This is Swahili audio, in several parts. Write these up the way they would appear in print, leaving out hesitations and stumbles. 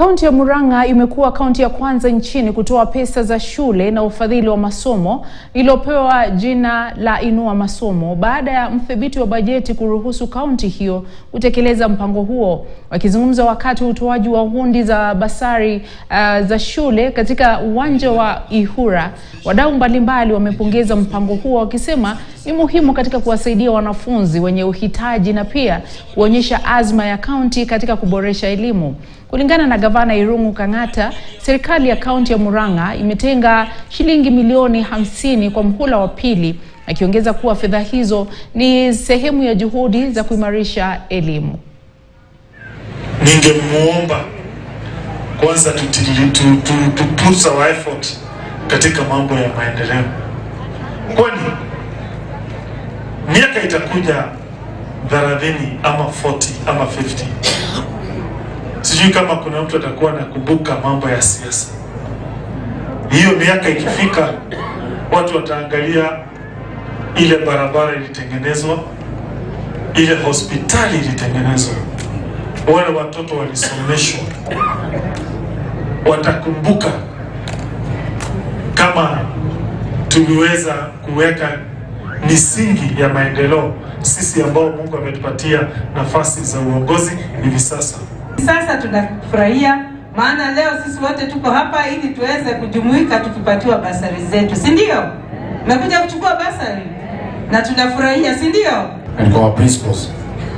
Kaunti ya Murang'a imekuwa kaunti ya kwanza nchini kutoa pesa za shule na ufadhili wa masomo iliyopewa jina la Inua Masomo baada ya mdhibiti wa bajeti kuruhusu kaunti hiyo kutekeleza mpango huo. Wakizungumza wakati wa utoaji wa hundi za basari za shule katika uwanja wa Ihura, wadau mbalimbali wamepongeza mpango huo wakisema ni muhimu katika kuwasaidia wanafunzi wenye uhitaji na pia kuonyesha azma ya kaunti katika kuboresha elimu. Kulingana na Gavana Irungu Kang'ata, serikali ya kaunti ya Murang'a imetenga shilingi milioni 50 kwa mhula wa pili, akiongeza kuwa fedha hizo ni sehemu ya juhudi za kuimarisha elimu. Ningemuomba kwanza to put our effort katika mambo ya maendeleo. Kwani miaka itakuja 30 ama 40 ama 50. Sijui kama kuna mtu atakuwa anakumbuka mambo ya siasa. Hiyo miaka ikifika, watu wataangalia ile barabara ilitengenezwa, ile hospitali ilitengenezwa, wale watoto walisomeshwa. Watakumbuka kama tuliweza kuweka misingi ya maendeleo sisi ambao Mungu ametupatia nafasi za uongozi hivi sasa. Sasa tunafurahia maana leo sisi wote tuko hapa ili tuweze kujumuika tukipatiwa basari zetu, si ndio? Mmekuja kuchukua basari na tunafurahia, si ndio? And kwa principles,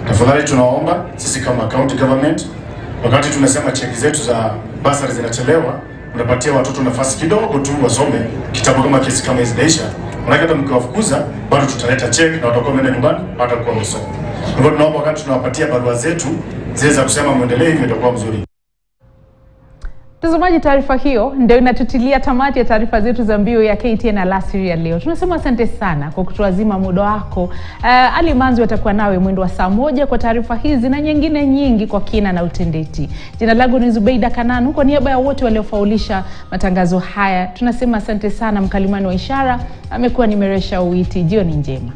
tafadhali tunaomba sisi kama county government, wakati tunasema cheki zetu za basari zinachelewa, unapatia watoto nafasi kidogo tu wasome kitabu kama kesi kama hizidaisha. Maana hata mkiwafukuza bado tutaleta check na watakuwa wameenda nyumbani hata kwa masomo. Kwa hivyo tunaomba wakati tunawapatia barua zetu zile za kusema muendelee hivyo itakuwa mzuri. Mtazamaji, taarifa hiyo ndio inatutilia tamati ya taarifa zetu za mbio ya KTN alasiri ya leo. Tunasema asante sana kwa kutuazima muda wako. Ali Manzi atakuwa nawe mwendo wa saa 1 kwa taarifa hizi na nyingine nyingi kwa kina na utendeti. Jina langu ni Zubeida Kananu, kwa niaba ya wote waliofaulisha matangazo haya tunasema asante sana. Mkalimani wa ishara amekuwa ni Meresha Uwiti. Jioni njema.